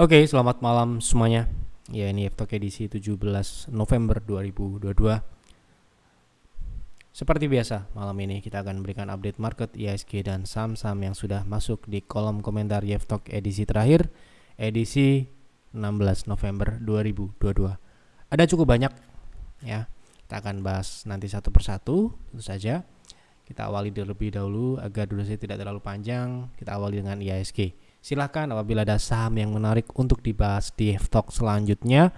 Oke, selamat malam semuanya. Ya, ini F-Talk edisi 17 November 2022. Seperti biasa, malam ini kita akan memberikan update market IHSG dan saham-saham yang sudah masuk di kolom komentar F-Talk edisi terakhir, edisi 16 November 2022. Ada cukup banyak ya. Kita akan bahas nanti satu persatu, tentu saja. Kita awali terlebih dahulu agar durasi tidak terlalu panjang. Kita awali dengan IHSG. Silahkan apabila ada saham yang menarik untuk dibahas di F-Talk selanjutnya,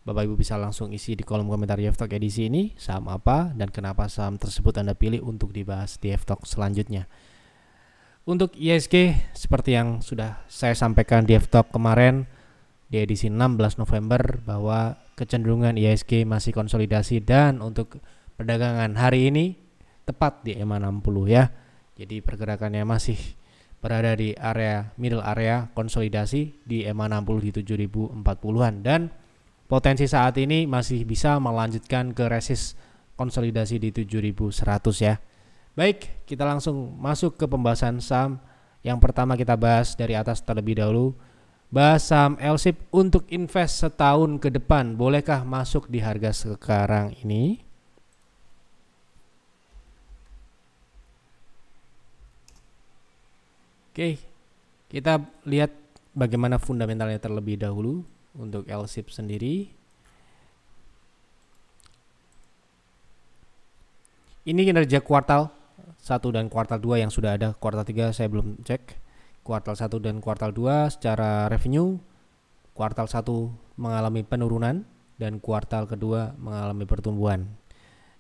Bapak Ibu bisa langsung isi di kolom komentar F-Talk edisi ini, saham apa dan kenapa saham tersebut Anda pilih untuk dibahas di F-Talk selanjutnya. Untuk IHSG, seperti yang sudah saya sampaikan di F-Talk kemarin di edisi 16 November, bahwa kecenderungan IHSG masih konsolidasi dan untuk perdagangan hari ini tepat di EMA 60 ya. Jadi pergerakannya masih berada di area middle area konsolidasi di EMA 60 di 7040-an, dan potensi saat ini masih bisa melanjutkan ke resist konsolidasi di 7100 ya. Baik, kita langsung masuk ke pembahasan saham. Yang pertama kita bahas dari atas terlebih dahulu. Bahas saham LSIP untuk invest setahun ke depan, bolehkah masuk di harga sekarang ini? Oke, kita lihat bagaimana fundamentalnya terlebih dahulu untuk LSIP sendiri. Ini kinerja kuartal 1 dan kuartal 2 yang sudah ada. Kuartal 3 saya belum cek. Kuartal 1 dan kuartal 2 secara revenue, kuartal 1 mengalami penurunan dan kuartal kedua mengalami pertumbuhan.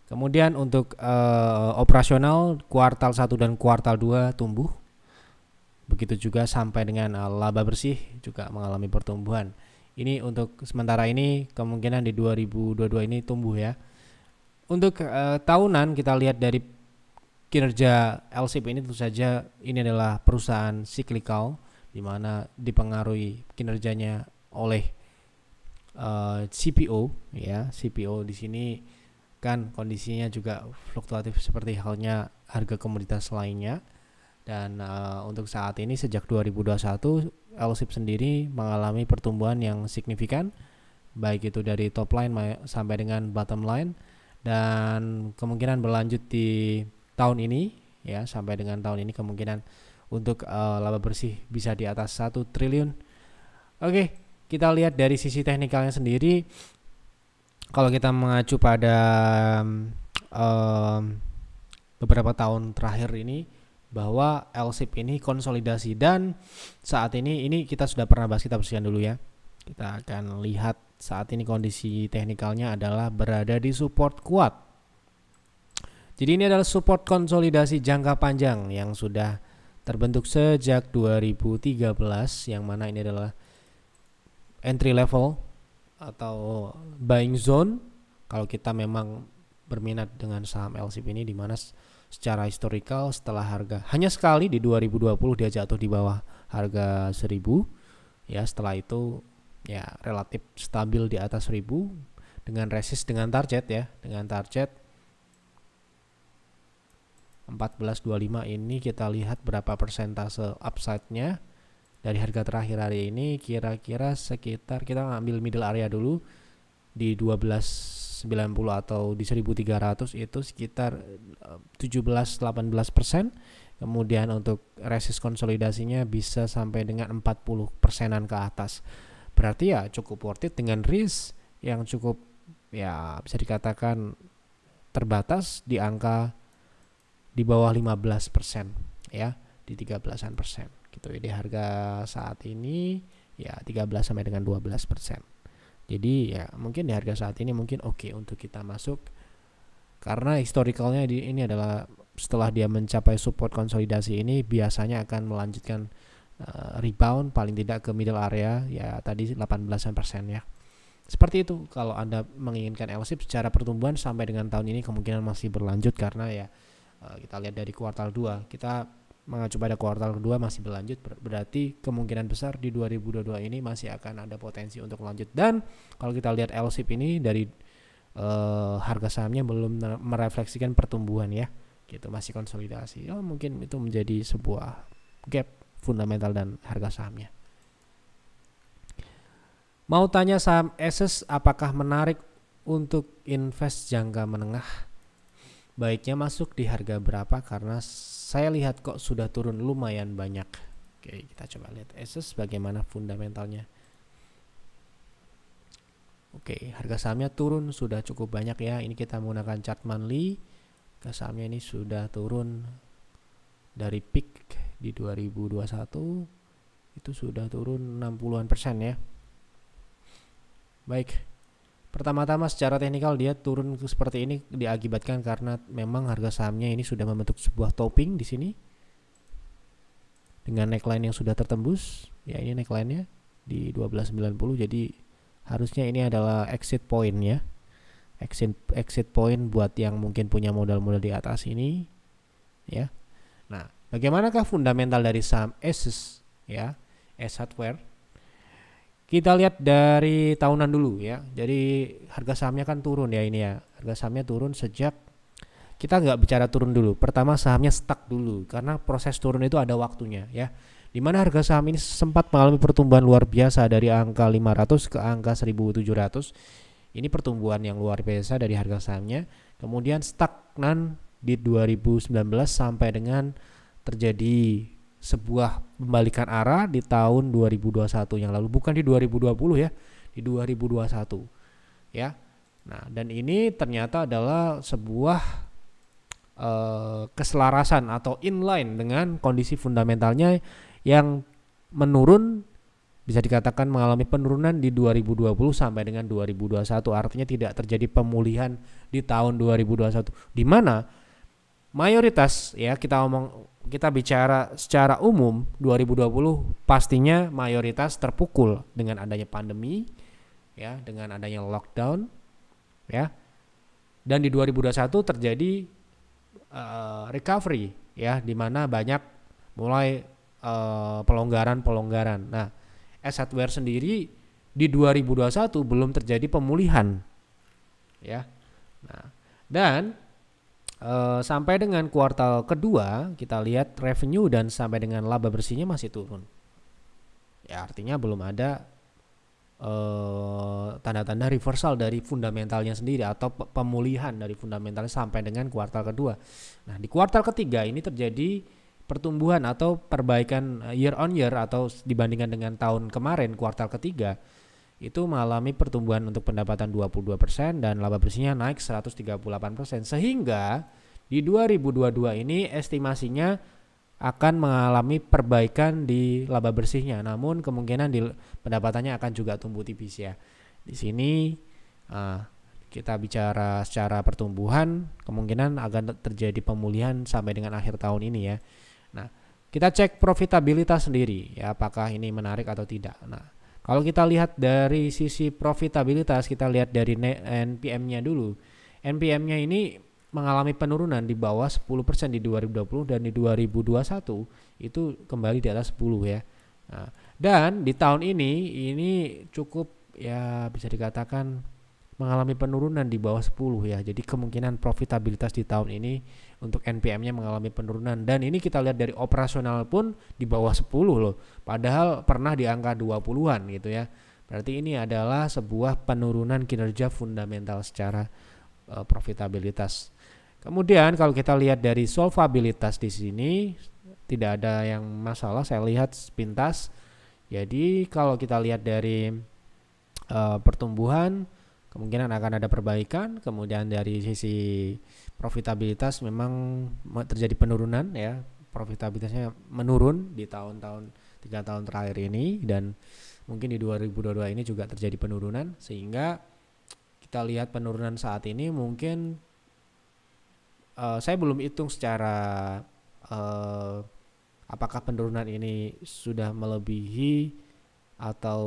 Kemudian untuk operasional, kuartal 1 dan kuartal 2 tumbuh. Begitu juga sampai dengan laba bersih juga mengalami pertumbuhan. Ini untuk sementara ini, kemungkinan di 2022 ini tumbuh ya. Untuk tahunan kita lihat dari kinerja LSIP ini, tentu saja ini adalah perusahaan cyclical di mana dipengaruhi kinerjanya oleh CPO ya. CPO di sini kan kondisinya juga fluktuatif seperti halnya harga komoditas lainnya. Dan untuk saat ini sejak 2021 LSIP sendiri mengalami pertumbuhan yang signifikan, baik itu dari top line sampai dengan bottom line, dan kemungkinan berlanjut di tahun ini ya, sampai dengan tahun ini kemungkinan untuk laba bersih bisa di atas 1 triliun. Oke, kita lihat dari sisi teknikalnya sendiri. Kalau kita mengacu pada beberapa tahun terakhir ini, bahwa LSIP ini konsolidasi, dan saat ini kita sudah pernah bahas, kita bersihkan dulu ya. Kita akan lihat saat ini kondisi teknikalnya adalah berada di support kuat. Jadi ini adalah support konsolidasi jangka panjang yang sudah terbentuk sejak 2013, yang mana ini adalah entry level atau buying zone kalau kita memang berminat dengan saham LSIP ini, di mana secara historical setelah harga hanya sekali di 2020 dia jatuh di bawah harga 1000 ya. Setelah itu ya relatif stabil di atas 1000 dengan resist dengan target ya, dengan target 1425. Ini kita lihat berapa persentase upside-nya dari harga terakhir hari ini, kira-kira sekitar, kita ngambil middle area dulu di 1290 atau di 1300, itu sekitar 17-18%. Kemudian untuk resist konsolidasinya bisa sampai dengan 40%-an ke atas. Berarti ya cukup worth it dengan risk yang cukup ya bisa dikatakan terbatas di angka di bawah 15% ya, di 13%. Gitu. Jadi harga saat ini ya 13 sampai dengan 12%. Jadi ya mungkin di harga saat ini mungkin oke untuk kita masuk, karena historicalnya ini adalah setelah dia mencapai support konsolidasi ini biasanya akan melanjutkan rebound paling tidak ke middle area ya, tadi 18% ya. Seperti itu kalau Anda menginginkan LSIP secara pertumbuhan sampai dengan tahun ini kemungkinan masih berlanjut, karena ya kita lihat dari kuartal 2, kita mengacu pada kuartal kedua masih berlanjut, berarti kemungkinan besar di 2022 ini masih akan ada potensi untuk lanjut. Dan kalau kita lihat LSIP ini dari harga sahamnya belum merefleksikan pertumbuhan ya, gitu, masih konsolidasi. Mungkin itu menjadi sebuah gap fundamental dan harga sahamnya. Mau tanya saham Asus apakah menarik untuk invest jangka menengah? Baiknya masuk di harga berapa, karena saya lihat kok sudah turun lumayan banyak. Oke, kita coba lihat Asus bagaimana fundamentalnya. Oke, harga sahamnya turun sudah cukup banyak ya. Ini kita menggunakan chart monthly. Harga sahamnya ini sudah turun dari peak di 2021 itu sudah turun 60% ya. Baik. Pertama-tama secara teknikal dia turun seperti ini diakibatkan karena memang harga sahamnya ini sudah membentuk sebuah topping di sini dengan neckline yang sudah tertembus. Ya, ini neckline-nya di 1290, jadi harusnya ini adalah exit point ya. Exit point buat yang mungkin punya modal-modal di atas ini ya. Nah, bagaimanakah fundamental dari saham Asus ya, ASUS Hardware? Kita lihat dari tahunan dulu ya. Jadi harga sahamnya kan turun ya ini ya. Harga sahamnya turun sejak, kita nggak bicara turun dulu. Pertama sahamnya stuck dulu karena proses turun itu ada waktunya ya. Dimana harga saham ini sempat mengalami pertumbuhan luar biasa dari angka 500 ke angka 1700. Ini pertumbuhan yang luar biasa dari harga sahamnya. Kemudian stagnan di 2019 sampai dengan terjadi sebuah pembalikan arah di tahun 2021 yang lalu, bukan di 2020 ya, di 2021 ya. Nah, dan ini ternyata adalah sebuah keselarasan atau inline dengan kondisi fundamentalnya yang menurun, bisa dikatakan mengalami penurunan di 2020 sampai dengan 2021. Artinya tidak terjadi pemulihan di tahun 2021, di mana mayoritas ya, kita bicara secara umum 2020 pastinya mayoritas terpukul dengan adanya pandemi ya, dengan adanya lockdown ya. Dan di 2021 terjadi recovery ya, di mana banyak mulai pelonggaran. Nah, ASUS Hardware sendiri di 2021 belum terjadi pemulihan ya. Nah, dan sampai dengan kuartal kedua kita lihat revenue dan sampai dengan laba bersihnya masih turun ya, artinya belum ada tanda-tanda reversal dari fundamentalnya sendiri atau pemulihan dari fundamentalnya sampai dengan kuartal kedua. Nah, di kuartal ketiga ini terjadi pertumbuhan atau perbaikan year on year atau dibandingkan dengan tahun kemarin kuartal ketiga itu mengalami pertumbuhan untuk pendapatan 22% dan laba bersihnya naik 138%, sehingga di 2022 ini estimasinya akan mengalami perbaikan di laba bersihnya, namun kemungkinan di pendapatannya akan juga tumbuh tipis ya. Di sini kita bicara secara pertumbuhan, kemungkinan akan terjadi pemulihan sampai dengan akhir tahun ini ya. Nah, kita cek profitabilitas sendiri ya, apakah ini menarik atau tidak. Nah, kalau kita lihat dari sisi profitabilitas, kita lihat dari NPM-nya dulu. NPM-nya ini mengalami penurunan di bawah 10% di 2020 dan di 2021 itu kembali di atas 10 ya. Nah, dan di tahun ini cukup ya, bisa dikatakan mengalami penurunan di bawah 10 ya. Jadi kemungkinan profitabilitas di tahun ini untuk NPM-nya mengalami penurunan, dan ini kita lihat dari operasional pun di bawah 10 loh. Padahal pernah di angka 20-an gitu ya. Berarti ini adalah sebuah penurunan kinerja fundamental secara profitabilitas. Kemudian kalau kita lihat dari solvabilitas di sini tidak ada yang masalah, saya lihat sepintas. Jadi kalau kita lihat dari pertumbuhan kemungkinan akan ada perbaikan. Kemudian dari sisi profitabilitas memang terjadi penurunan ya, profitabilitasnya menurun di tahun-tahun 3 tahun terakhir ini, dan mungkin di 2022 ini juga terjadi penurunan, sehingga kita lihat penurunan saat ini mungkin saya belum hitung secara apakah penurunan ini sudah melebihi atau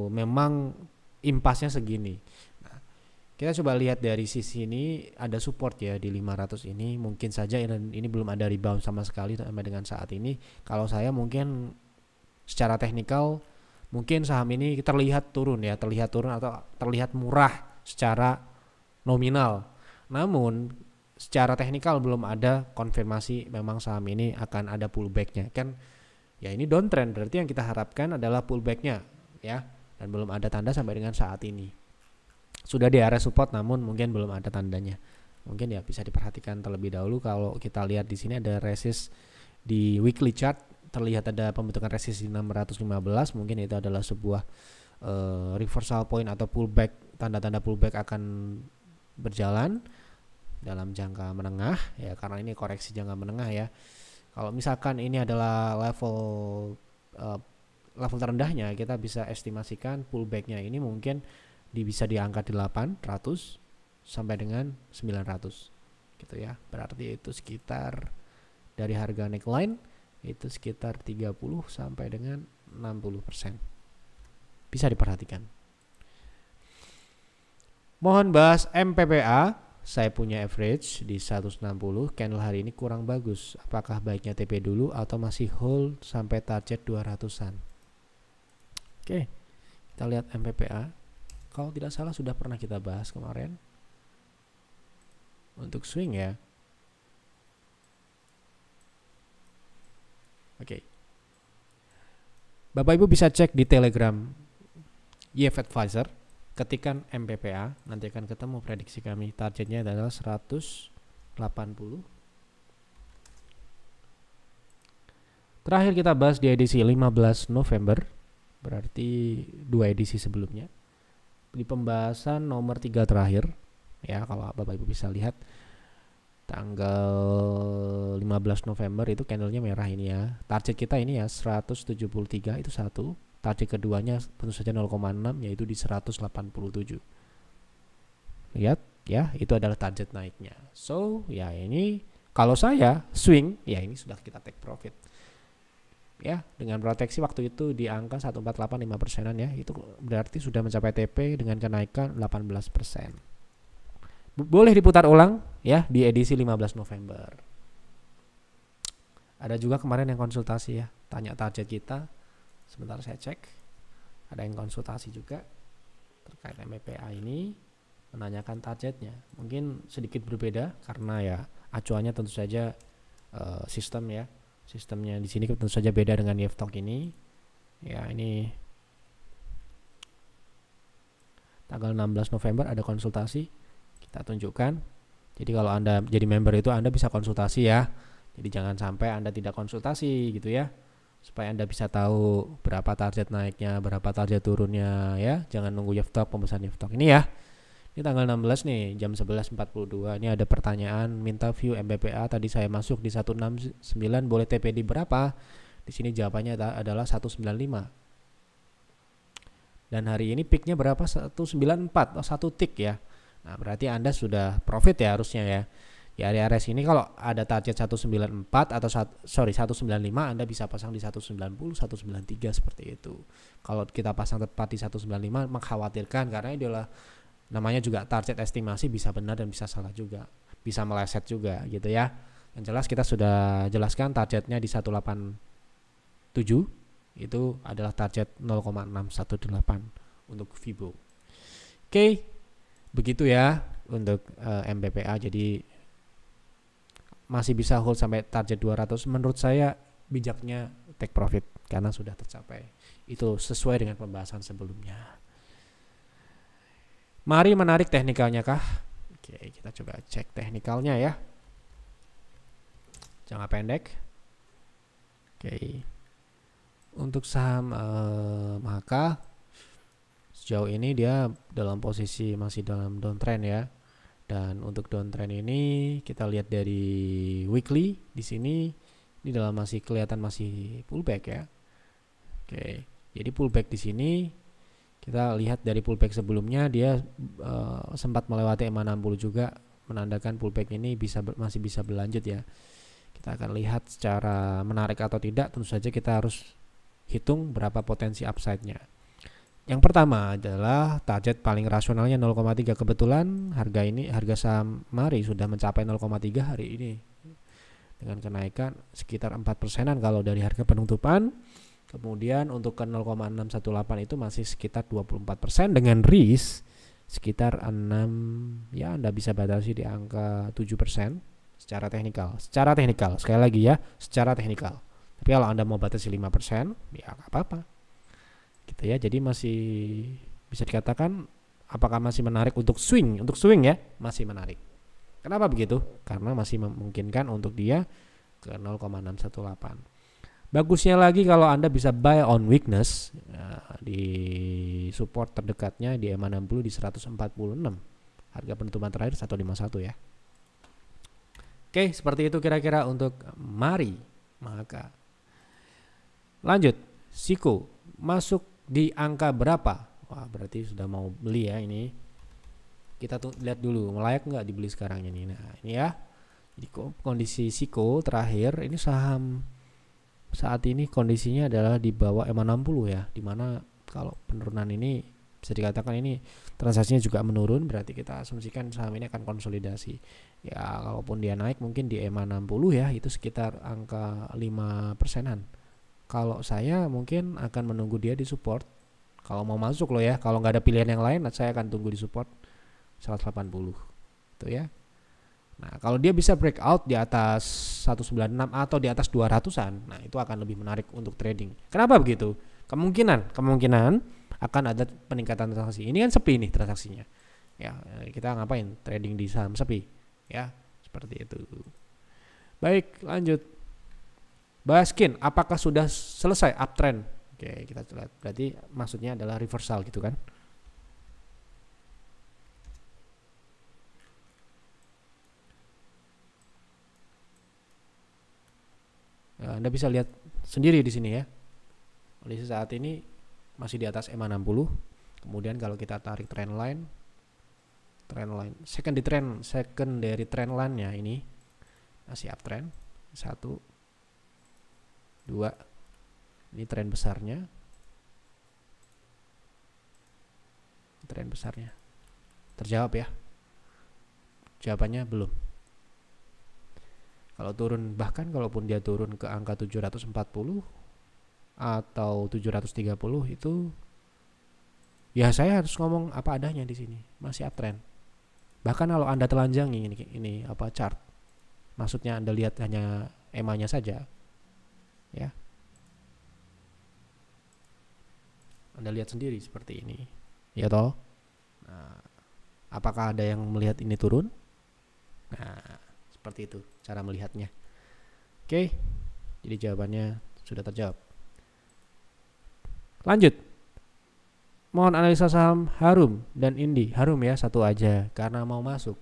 memang impasnya segini. Kita coba lihat dari sisi ini, ada support ya di 500 ini, mungkin saja ini belum ada rebound sama sekali sampai dengan saat ini. Kalau saya mungkin secara teknikal mungkin saham ini terlihat turun ya, terlihat turun atau terlihat murah secara nominal. Namun secara teknikal belum ada konfirmasi memang saham ini akan ada pullbacknya kan. Ya, ini downtrend, berarti yang kita harapkan adalah pullbacknya ya. dan belum ada tanda sampai dengan saat ini. Sudah di area support namun mungkin belum ada tandanya. Mungkin ya bisa diperhatikan terlebih dahulu. Kalau kita lihat di sini ada resist di weekly chart, terlihat ada pembentukan resist di 615, mungkin itu adalah sebuah reversal point atau pullback, tanda-tanda pullback akan berjalan dalam jangka menengah ya, karena ini koreksi jangka menengah ya. Kalau misalkan ini adalah level terendahnya, kita bisa estimasikan pullbacknya ini mungkin bisa di angka 800 sampai dengan 900 gitu ya. Berarti itu sekitar dari harga neckline itu sekitar 30 sampai dengan 60%. Bisa diperhatikan. Mohon bahas MPPA. Saya punya average di 160. Candle hari ini kurang bagus. Apakah baiknya TP dulu atau masih hold sampai target 200-an? Oke, kita lihat MPPA. Kalau tidak salah sudah pernah kita bahas kemarin. Untuk swing ya. Oke. Bapak Ibu bisa cek di Telegram YF Advisor, ketikan MPPA, nanti akan ketemu prediksi kami. Targetnya adalah 180. Terakhir kita bahas di edisi 15 November, berarti 2 edisi sebelumnya. Di pembahasan nomor 3 terakhir, ya kalau Bapak Ibu bisa lihat, tanggal 15 November itu candlenya merah ini ya. Target kita ini ya 173 itu satu. Target keduanya tentu saja 0,6 yaitu di 187. Lihat ya, itu adalah target naiknya. So ya ini kalau saya swing ya ini sudah kita take profit. Ya, dengan proteksi waktu itu di angka 148 5%-an ya. Itu berarti sudah mencapai TP dengan kenaikan 18%. Boleh diputar ulang ya di edisi 15 November. Ada juga kemarin yang konsultasi ya, tanya target kita. Sebentar saya cek. Ada yang konsultasi juga terkait MPPA ini, menanyakan targetnya. Mungkin sedikit berbeda karena ya acuannya tentu saja sistem ya. Sistemnya di sini tentu saja beda dengan YFTalk ini. Ya, ini tanggal 16 November ada konsultasi. Kita tunjukkan. Jadi kalau Anda jadi member itu Anda bisa konsultasi ya. Jadi jangan sampai Anda tidak konsultasi gitu ya. Supaya Anda bisa tahu berapa target naiknya, berapa target turunnya ya. Jangan nunggu YFTalk, pembesaran YFTalk ini ya. Ini tanggal 16 nih, jam 11.42. Ini ada pertanyaan minta view MPPA. Tadi saya masuk di 169, boleh TP di berapa? Di sini jawabannya adalah 195. Dan hari ini peaknya berapa? 194, satu tick ya. Nah, berarti Anda sudah profit ya harusnya ya. Di area sini kalau ada target 194 atau 195, Anda bisa pasang di 190, 193 seperti itu. Kalau kita pasang tepat di 195 mengkhawatirkan karena ini adalah namanya juga target estimasi, bisa benar dan bisa salah juga. Bisa meleset juga gitu ya. Yang jelas kita sudah jelaskan targetnya di 187 itu adalah target 0,618 untuk Fibo. Oke, begitu ya untuk MPPA. Jadi masih bisa hold sampai target 200. Menurut saya bijaknya take profit karena sudah tercapai. Itu sesuai dengan pembahasan sebelumnya. Mari menarik teknikalnya kah? Oke, kita coba cek teknikalnya ya. Jangka pendek. Oke. Untuk saham maka sejauh ini dia dalam posisi masih dalam downtrend ya. Dan untuk downtrend ini kita lihat dari weekly di sini ini dalam masih kelihatan masih pullback ya. Oke, jadi pullback di sini kita lihat dari pullback sebelumnya dia sempat melewati EMA 60 juga, menandakan pullback ini masih bisa berlanjut ya. Kita akan lihat secara menarik atau tidak, tentu saja kita harus hitung berapa potensi upside-nya. Yang pertama adalah target paling rasionalnya 0,3. Kebetulan harga saham Mari sudah mencapai 0,3 hari ini dengan kenaikan sekitar 4%-an kalau dari harga penutupan. Kemudian untuk ke 0,618 itu masih sekitar 24% dengan risk sekitar 6 ya, Anda bisa batasi di angka 7% secara teknikal. Secara teknikal sekali lagi ya, secara teknikal. Tapi kalau Anda mau batasi 5% ya nggak apa-apa. Gitu gitu ya. Jadi masih bisa dikatakan apakah masih menarik untuk swing? Untuk swing ya, masih menarik. Kenapa begitu? Karena masih memungkinkan untuk dia ke 0,618. Bagusnya lagi kalau Anda bisa buy on weakness di support terdekatnya di EMA 60 di 146. Harga penutupan terakhir 151 ya. Oke, seperti itu kira-kira untuk Mari. Maka lanjut, Siko masuk di angka berapa? Wah, berarti sudah mau beli ya ini. Kita tuh lihat dulu layak nggak dibeli sekarang ini. Nah, ini ya. Jadi kondisi Siko terakhir ini saham saat ini kondisinya adalah di bawah EMA 60 ya. Dimana kalau penurunan ini bisa dikatakan ini transaksinya juga menurun, berarti kita asumsikan saham ini akan konsolidasi. Ya, kalaupun dia naik mungkin di EMA 60 ya, itu sekitar angka 5%-an. Kalau saya mungkin akan menunggu dia di support. Kalau mau masuk loh ya, kalau nggak ada pilihan yang lain, saya akan tunggu di support 180 itu ya. Nah, kalau dia bisa breakout di atas 196 atau di atas 200-an, nah itu akan lebih menarik untuk trading. Kenapa begitu? Kemungkinan akan ada peningkatan transaksi. Ini kan sepi nih transaksinya. Ya, kita ngapain? Trading di saham sepi. Ya, seperti itu. Baik, lanjut. Baskin, apakah sudah selesai uptrend? Oke, kita lihat. Berarti maksudnya adalah reversal gitu kan? Anda bisa lihat sendiri di sini ya. Kondisi saat ini masih di atas EMA 60. Kemudian kalau kita tarik trend line secondary trend line-nya ini masih uptrend. 1 2. Ini trend besarnya. Terjawab ya? Jawabannya belum. Kalau turun, bahkan kalaupun dia turun ke angka 740 atau 730 itu ya saya harus ngomong apa adanya di sini, masih uptrend. Bahkan kalau Anda telanjangi ini chart. Maksudnya Anda lihat hanya EMA-nya saja. Ya. Anda lihat sendiri seperti ini. Ya toh? Nah, apakah ada yang melihat ini turun? Nah, seperti itu cara melihatnya. Oke, jadi jawabannya sudah terjawab. Lanjut. Mohon analisa saham Harum dan Indi. Harum ya satu aja karena mau masuk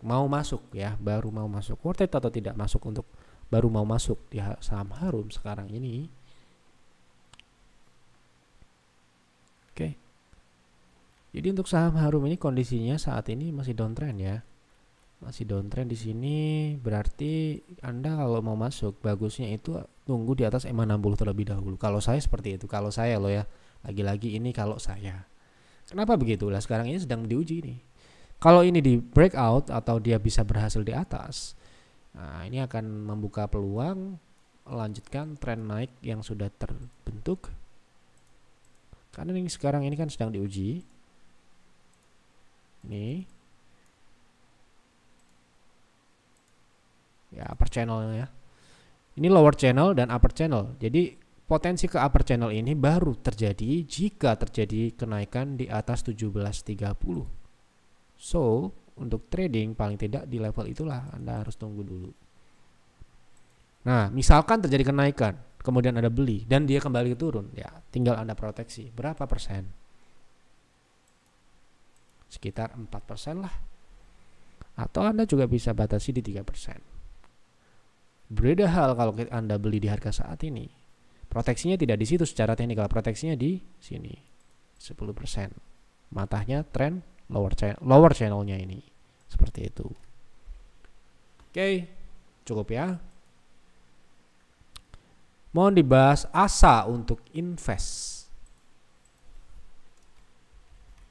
ya, baru mau masuk. Worth it atau tidak masuk untuk baru mau masuk di saham Harum sekarang ini? Oke. Jadi untuk saham Harum ini kondisinya saat ini masih downtrend ya. Masih downtrend di sini, berarti Anda kalau mau masuk bagusnya itu tunggu di atas EMA 60 terlebih dahulu. Kalau saya seperti itu, kalau saya loh ya. Lagi-lagi ini kalau saya. Kenapa begitu? Lah sekarang ini sedang diuji nih. Kalau ini di breakout atau dia bisa berhasil di atas, nah ini akan membuka peluang melanjutkan tren naik yang sudah terbentuk. Karena ini sekarang ini kan sedang diuji. Ini ya upper channel ya. Ini lower channel dan upper channel. Jadi potensi ke upper channel ini baru terjadi jika terjadi kenaikan di atas 1730. So, untuk trading paling tidak di level itulah Anda harus tunggu dulu. Nah, misalkan terjadi kenaikan, kemudian Anda beli dan dia kembali turun, ya tinggal Anda proteksi. Berapa persen? Sekitar 4% lah. Atau Anda juga bisa batasi di 3%. Berbeda hal kalau Anda beli di harga saat ini. Proteksinya tidak di situ secara teknikal, proteksinya di sini. 10%. Matahnya tren lower channelnya ini. Seperti itu. Oke, cukup ya. Mohon dibahas ASA untuk invest.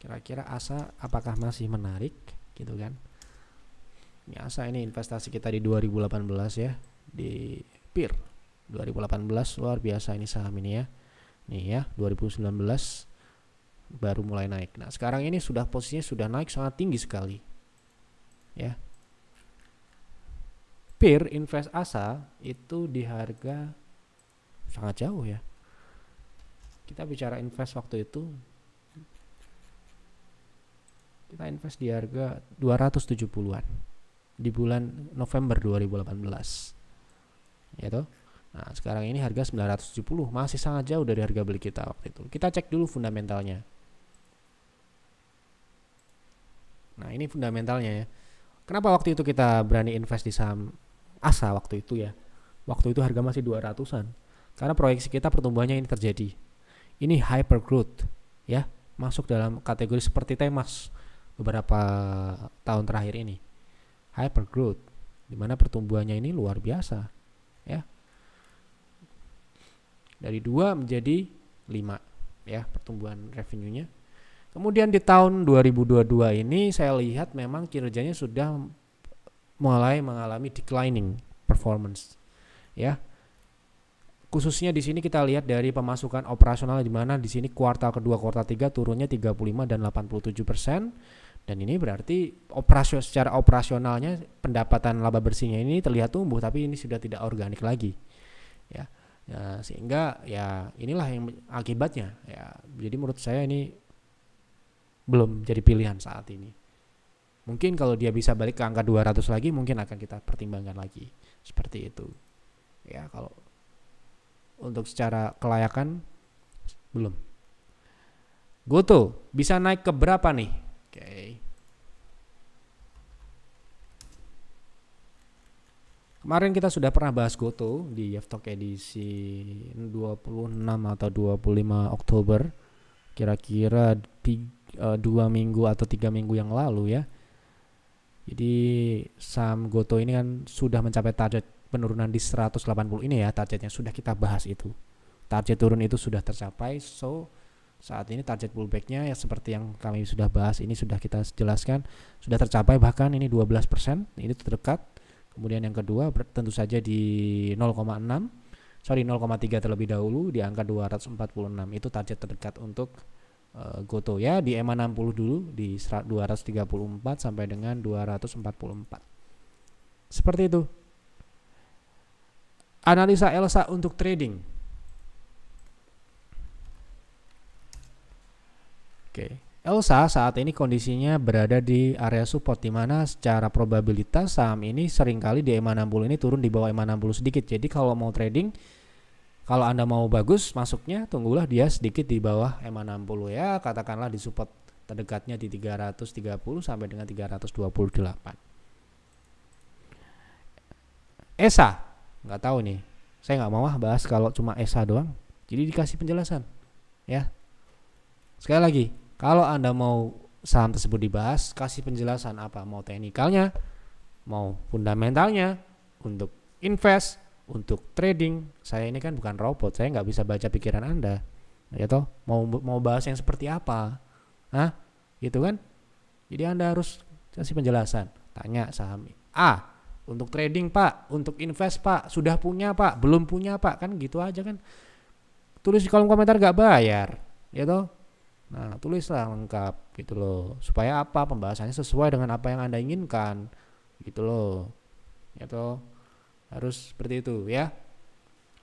Kira-kira ASA apakah masih menarik gitu kan? Ini ASA ini investasi kita di 2018 ya. Di PIR 2018 luar biasa ini saham ini ya. Nih ya, 2019 baru mulai naik. Nah, sekarang ini sudah posisinya sudah naik sangat tinggi sekali. Ya. PIR invest ASA itu di harga sangat jauh ya. Kita bicara invest waktu itu Kita invest di harga 270-an di bulan November 2018. Ya toh. Nah, sekarang ini harga 970, masih sangat jauh dari harga beli kita waktu itu. Kita cek dulu fundamentalnya. Nah, ini fundamentalnya ya. Kenapa waktu itu kita berani invest di saham ASA waktu itu ya? Waktu itu harga masih 200-an. Karena proyeksi kita pertumbuhannya ini terjadi. Ini hyper growth ya, masuk dalam kategori seperti Temas beberapa tahun terakhir ini. Hyper growth, di mana pertumbuhannya ini luar biasa ya. Dari 2 menjadi 5 ya pertumbuhan revenue-nya. Kemudian di tahun 2022 ini saya lihat memang kinerjanya sudah mulai mengalami declining performance ya. Khususnya di sini kita lihat dari pemasukan operasional, di mana di sini kuartal kedua, kuartal 3 turunnya 35 dan 87%. Dan ini berarti secara operasionalnya pendapatan laba bersihnya ini terlihat tumbuh, tapi ini sudah tidak organik lagi. Ya, sehingga ya inilah yang akibatnya. Ya, jadi menurut saya ini belum jadi pilihan saat ini. Mungkin kalau dia bisa balik ke angka 200 lagi, mungkin akan kita pertimbangkan lagi. Seperti itu. Ya, kalau untuk secara kelayakan belum. GoTo bisa naik ke berapa nih? Oke. Kemarin kita sudah pernah bahas GoTo di Yeftalk edisi 26 atau 25 Oktober. Kira-kira 2 minggu atau 3 minggu yang lalu ya. Jadi saham GoTo ini kan sudah mencapai target penurunan di 180 ini ya, targetnya sudah kita bahas itu. Target turun itu sudah tercapai. So saat ini target pullbacknya ya seperti yang kami sudah bahas ini, sudah kita jelaskan, sudah tercapai, bahkan ini 12%, ini terdekat. Kemudian yang kedua tentu saja di 0,3 terlebih dahulu di angka 246, itu target terdekat untuk GoTo ya. Di EMA 60 dulu di 234 sampai dengan 244. Seperti itu. Analisa Elsa untuk trading. Oke, Elsa saat ini kondisinya berada di area support, di mana secara probabilitas saham ini seringkali di EMA 60 ini turun di bawah EMA 60 sedikit. Jadi kalau mau trading, kalau Anda mau bagus masuknya, tunggulah dia sedikit di bawah EMA 60 ya, katakanlah di support terdekatnya di 330 sampai dengan 328. ESA nggak tahu nih, saya nggak mau bahas kalau cuma ESA doang, jadi dikasih penjelasan ya. Sekali lagi, kalau Anda mau saham tersebut dibahas, kasih penjelasan apa, mau teknikalnya, mau fundamentalnya, untuk invest, untuk trading. Saya ini kan bukan robot, saya nggak bisa baca pikiran Anda ya toh, mau bahas yang seperti apa, gitu kan. Jadi Anda harus kasih penjelasan. Tanya saham A untuk trading Pak, untuk invest Pak, sudah punya Pak, belum punya Pak, kan gitu aja kan. Tulis di kolom komentar gak bayar, ya toh. Nah, tulislah lengkap gitu loh, supaya apa, pembahasannya sesuai dengan apa yang Anda inginkan, gitu loh, ya toh. Harus seperti itu ya.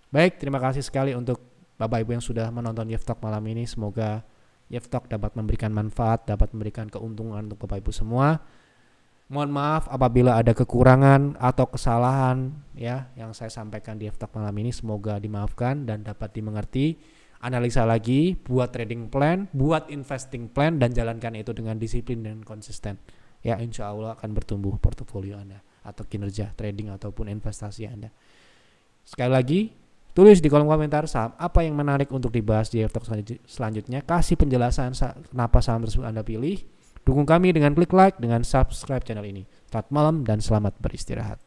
Baik, terima kasih sekali untuk Bapak Ibu yang sudah menonton Yeftalk malam ini. Semoga Yeftalk dapat memberikan manfaat, dapat memberikan keuntungan untuk Bapak Ibu semua. Mohon maaf apabila ada kekurangan atau kesalahan ya yang saya sampaikan di Yeftalk malam ini, semoga dimaafkan dan dapat dimengerti. Analisa lagi, buat trading plan, buat investing plan, dan jalankan itu dengan disiplin dan konsisten. Ya, insya Allah akan bertumbuh portofolio Anda atau kinerja trading ataupun investasi Anda. Sekali lagi, tulis di kolom komentar saham apa yang menarik untuk dibahas di Yeftalk selanjutnya. Kasih penjelasan kenapa saham tersebut Anda pilih. Dukung kami dengan klik like, dengan subscribe channel ini. Selamat malam dan selamat beristirahat.